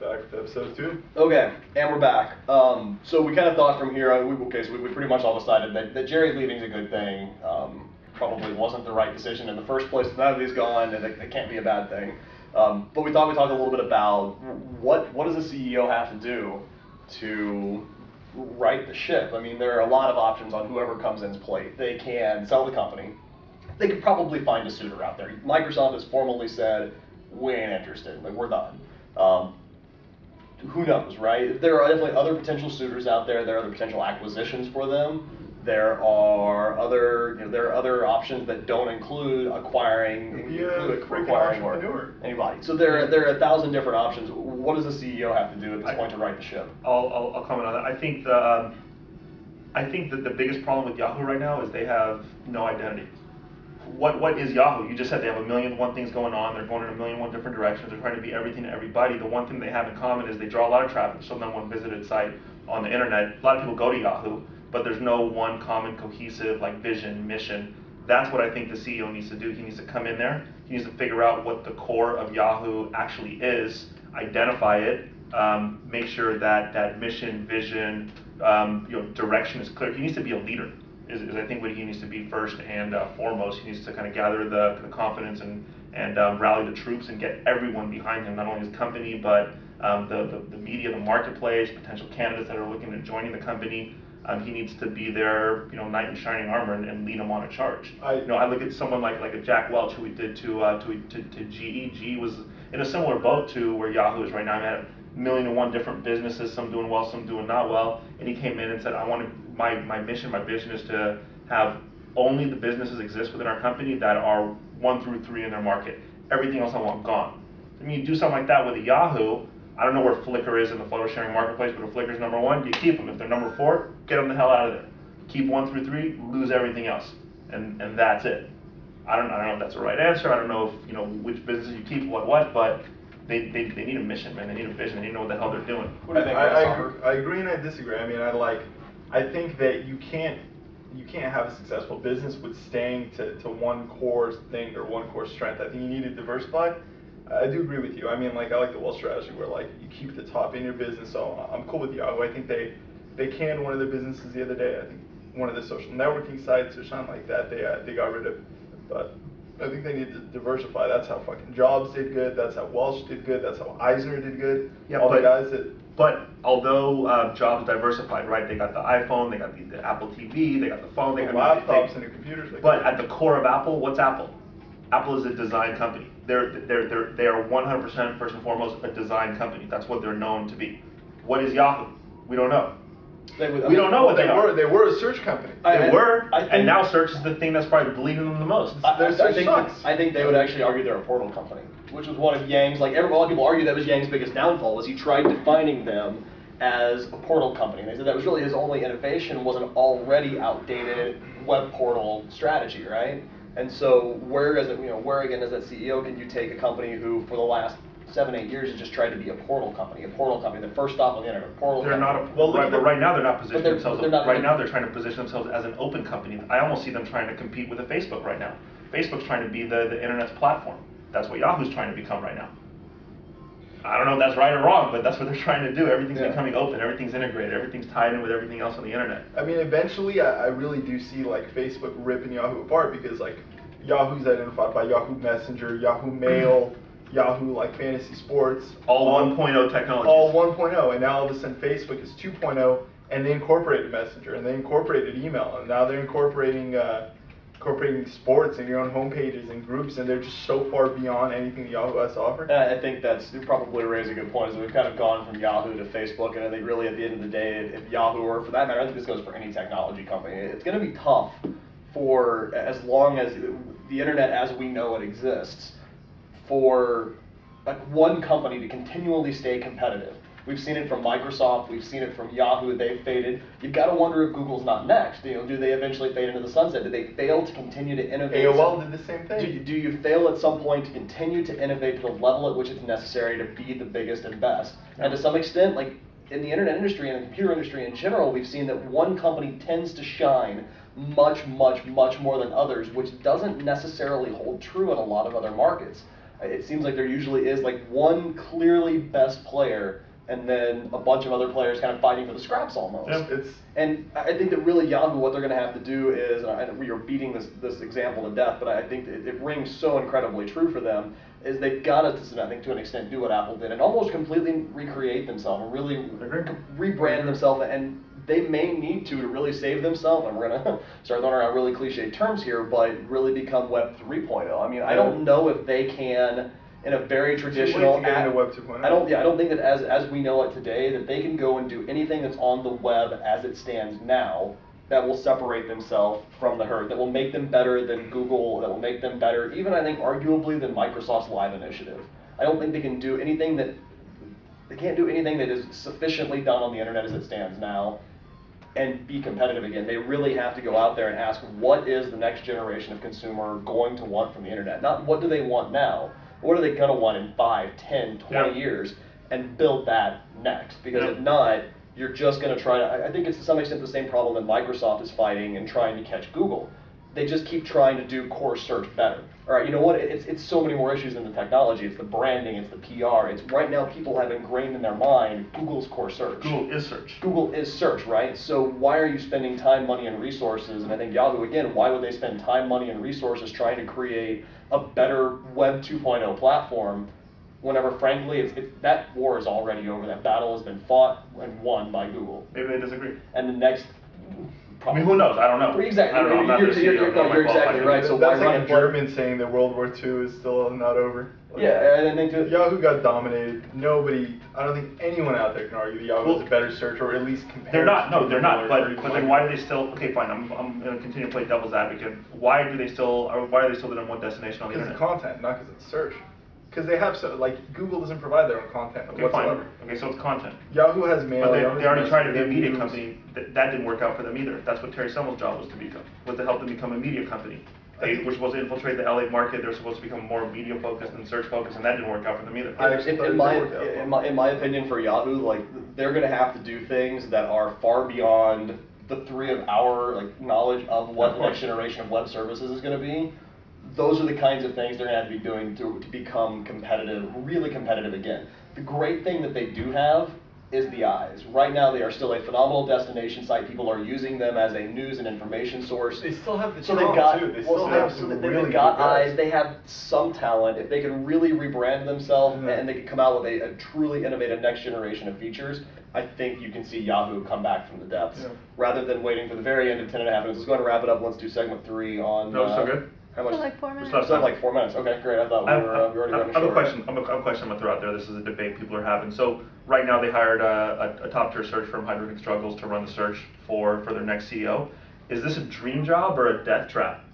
Back with episode 2. Okay, and we're back. So we kind of thought from here, we pretty much all decided that Jerry leaving is a good thing. Probably wasn't the right decision in the first place. Now that he's gone, and it can't be a bad thing. But we thought we'd talk a little bit about what does a CEO have to do to right the ship. I mean, there are a lot of options on whoever comes in's plate. They can sell the company. They could probably find a suitor out there. Microsoft has formally said, we ain't interested, like we're done. Who knows, right? There are definitely other potential suitors out there. There are other potential acquisitions for them. There are other options that don't include acquiring or anybody. So there are 1,000 different options. What does a CEO have to do at this point to right the ship? I'll comment on that. I think that the biggest problem with Yahoo right now is they have no identity. What is Yahoo? You just said they have 1,000,001 things going on. They're going in 1,000,001 different directions. They're trying to be everything to everybody. The one thing they have in common is they draw a lot of traffic. So no one visited site on the internet. A lot of people go to Yahoo, but there's no one common cohesive like vision, mission. That's what I think the CEO needs to do. He needs to come in there. He needs to figure out what the core of Yahoo actually is, identify it, make sure that mission, vision, direction is clear. He needs to be a leader. Is I think what he needs to be first and foremost. He needs to kind of gather the confidence and rally the troops and get everyone behind him, not only his company, but the media, the marketplace, potential candidates that are looking at joining the company. He needs to be their knight in shining armor and lead them on a charge. I look at someone like a Jack Welch, who we did to GE. GE was in a similar boat to where Yahoo is right now. I had 1,000,001 different businesses, some doing well, some doing not well, and he came in and said, I want to, my mission, my vision is to have only the businesses exist within our company that are 1 through 3 in their market. Everything else I want gone. I mean, you do something like that with a Yahoo. I don't know where Flickr is in the photo sharing marketplace, but if Flickr's number 1, you keep them. If they're number 4, get them the hell out of there. Keep 1 through 3, lose everything else, and that's it. I don't know if that's the right answer. I don't know if which businesses you keep, what, but they need a mission, man. They need a vision. They need to know what the hell they're doing. What do you think? I agree and I disagree. I mean, I think that you can't have a successful business with staying to one core thing or one core strength. I think you need to diversify. I do agree with you. I mean, I like the Wells strategy where you keep the top in your business. So I'm cool with Yahoo. I think they canned one of their businesses the other day. I think one of the social networking sites or something like that they got rid of. But I think they need to diversify. That's how fucking Jobs did good. That's how Welsh did good. That's how Eisner did good. Yeah, all the guys that. But although Jobs diversified, right? They got the iPhone, they got the Apple TV, they got the phone, they got laptops and the computers. But at the core of Apple, what's Apple? Apple is a design company. They are 100% first and foremost a design company. That's what they're known to be. What is Yahoo? We don't know. We don't know what they are. They were a search company. And now search is the thing that's probably bleeding them the most. I think they would actually argue they're a portal company, which was one of Yang's, a lot of people argue that was Yang's biggest downfall, was he tried defining them as a portal company. And they said that was really his only innovation, was an already outdated web portal strategy, right? And so where again as that CEO can you take a company who for the last 7-8 years has just tried to be a portal company, the first stop on the internet, but right now they're not positioning themselves. Right now they're trying to position themselves as an open company. I almost see them trying to compete with a Facebook right now. Facebook's trying to be the internet's platform. That's what Yahoo's trying to become right now. I don't know if that's right or wrong, but that's what they're trying to do. Everything's becoming open, everything's integrated, everything's tied in with everything else on the internet. I mean, eventually I really do see Facebook ripping Yahoo apart because Yahoo's identified by Yahoo Messenger, Yahoo Mail, Yahoo Fantasy Sports. All 1.0 technologies. All 1.0, and now all of a sudden Facebook is 2.0, and they incorporated Messenger, and they incorporated email, and now they're incorporating sports and your own homepages and groups, and they're just so far beyond anything Yahoo has to offer. I think that's probably raised a good point. Is we've kind of gone from Yahoo to Facebook, and I think really at the end of the day, if Yahoo, or for that matter, I think this goes for any technology company, it's going to be tough for as long as the internet as we know it exists, for one company to continually stay competitive. We've seen it from Microsoft, we've seen it from Yahoo, they've faded. You've got to wonder if Google's not next. Do they eventually fade into the sunset? Do they fail to continue to innovate? AOL did the same thing. Do you fail at some point to continue to innovate to the level at which it's necessary to be the biggest and best? And to some extent, in the internet industry and the computer industry in general, we've seen that one company tends to shine much more than others, which doesn't necessarily hold true in a lot of other markets. It seems like there usually is like one clearly best player, and then a bunch of other players kind of fighting for the scraps almost. Yeah, and I think that really Yahoo, what they're going to have to do is, and we are beating this example to death, but I think it rings so incredibly true for them, is they've got to, I think to an extent, do what Apple did and almost completely recreate themselves and really rebrand themselves, and they may need to really save themselves, and we're going to start throwing around really cliche terms here, but really become Web 3.0. I mean, I don't know if they can, in a very traditional, Web 2.0. I don't think that as we know it today, that they can go and do anything that's on the web as it stands now that will separate themselves from the herd, that will make them better than Google, that will make them better, even I think arguably than Microsoft's Live initiative. I don't think they can do anything that, they can't do anything that is sufficiently done on the internet as it stands now and be competitive again. They really have to go out there and ask, what is the next generation of consumer going to want from the internet? Not what do they want now, but what are they going to want in 5, 10, 20 years, and build that next. Because if not, you're just going to try to, I think it's to some extent the same problem that Microsoft is fighting and trying to catch Google. They just keep trying to do core search better. All right, you know what? It's so many more issues than the technology. It's the branding, it's the PR. It's right now people have ingrained in their mind Google's core search. Google is search. Google is search, right? So why are you spending time, money, and resources? And I think Yahoo, again, why would they spend time, money, and resources trying to create a better Web 2.0 platform whenever, frankly, that war is already over. That battle has been fought and won by Google. Maybe they disagree. And the next... I mean, who knows? I don't know. Exactly. I don't know. I'm not You're exactly right. So that's why like a German saying that World War II is still not over. Like, yeah, and I think Yahoo got dominated. I don't think anyone out there can argue that Yahoo is a better search, or at least compared. They're not. No, they're not. But like then why do they still? Okay, fine. I'm going to continue to play devil's advocate. Why are they still the number one destination on the internet? Because it's content, not because it's search. Because they have Google doesn't provide their own content whatsoever. Fine. Okay, so it's content. Yahoo has mail. But they already tried to be a media company. That didn't work out for them either. That's what Terry Semmel's job was to help them become a media company. They were supposed to infiltrate the LA market. They're supposed to become more media focused than search focused, and that didn't work out for them either. In my opinion, for Yahoo, they're going to have to do things that are far beyond the three of our knowledge of what the next generation of web services is going to be. Those are the kinds of things they're going to have to be doing to become competitive, really competitive again. The great thing that they do have is the eyes. Right now, they are still a phenomenal destination site. People are using them as a news and information source. They still have the so they've got, too. They still have some really they've got good guys. eyes. They have some talent. If they can really rebrand themselves and they can come out with a truly innovative next generation of features, I think you can see Yahoo come back from the depths rather than waiting for the very end of 10 and a half minutes. Let's go ahead and wrap it up. Let's do segment 3 on. No, so good. How much? For like 4 minutes. Still like 4 minutes. Okay, great. I thought we were already running short. I have a question. I have a question I'm gonna throw out there. This is a debate people are having. So right now they hired a top tier search firm, Hydrogen Struggles, to run the search for their next CEO. Is this a dream job or a death trap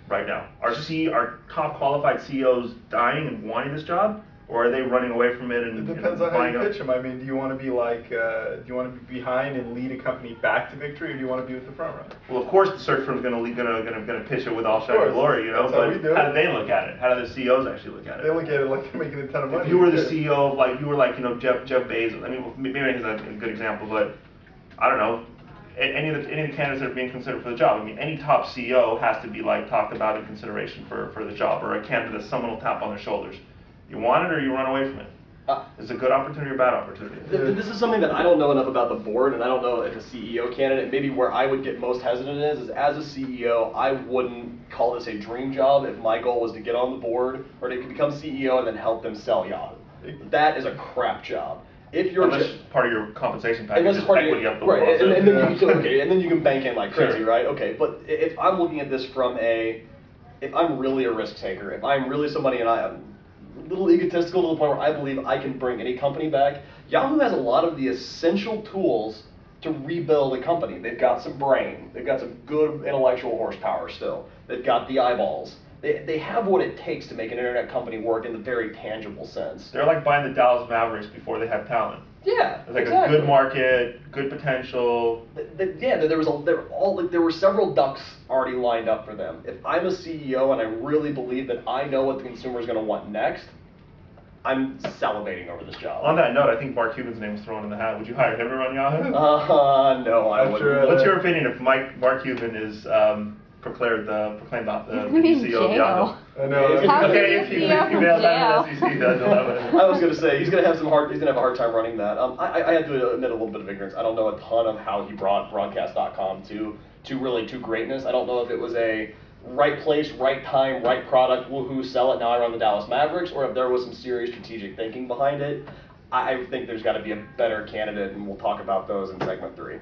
right now? Are top qualified CEOs dying and wanting this job, or are they running away from it and it depends on how you buying pitch them. I mean, do you want to be do you want to be behind and lead a company back to victory, or do you want to be with the front runner? Well, of course, the search firm's gonna pitch it with all shine and glory, you know. But how do they look at it? How do the CEOs actually look at it? They look at it like they're making a ton of money. If you were the CEO of Jeff Bezos. I mean, maybe he's a good example, but I don't know. Any of the candidates that are being considered for the job. I mean, any top CEO has to be talked about in consideration for the job, or a candidate someone will tap on their shoulders. You want it or you run away from it. Is it a good opportunity or bad opportunity? This is something that I don't know enough about the board, and I don't know if a CEO candidate, maybe where I would get most hesitant is as a CEO, I wouldn't call this a dream job if my goal was to get on the board or to become CEO and then help them sell Yahoo. That is a crap job. If you're unless part of your compensation package is equity up the right, wall. And then you can and then you can bank in like crazy, right? Okay, but if I'm looking at this from if I'm really a risk taker, if I'm really somebody and I'm a little egotistical to the point where I believe I can bring any company back, Yahoo has a lot of the essential tools to rebuild a company. They've got some brain, they've got some good intellectual horsepower still, they've got the eyeballs. They have what it takes to make an internet company work in the very tangible sense. They're like buying the Dallas Mavericks before they have talent. Yeah, it's like a good market, good potential. There were several ducks already lined up for them. If I'm a CEO and I really believe that I know what the consumer is going to want next, I'm salivating over this job. On that note, I think Mark Cuban's name was thrown in the hat. Would you hire him to run Yahoo? No, I wouldn't. What's your opinion if Mark Cuban is proclaimed the new CEO of Yahoo? I know. How Okay, can if you he be out bails from out of the jail? SEC, then he'll have it. I was gonna say he's gonna have a hard time running that. I had to admit a little bit of ignorance. I don't know a ton of how he brought broadcast.com to greatness. I don't know if it was a right place, right time, right product, woohoo, sell it, now I run the Dallas Mavericks, or if there was some serious strategic thinking behind it. I think there's got to be a better candidate, and we'll talk about those in segment 3.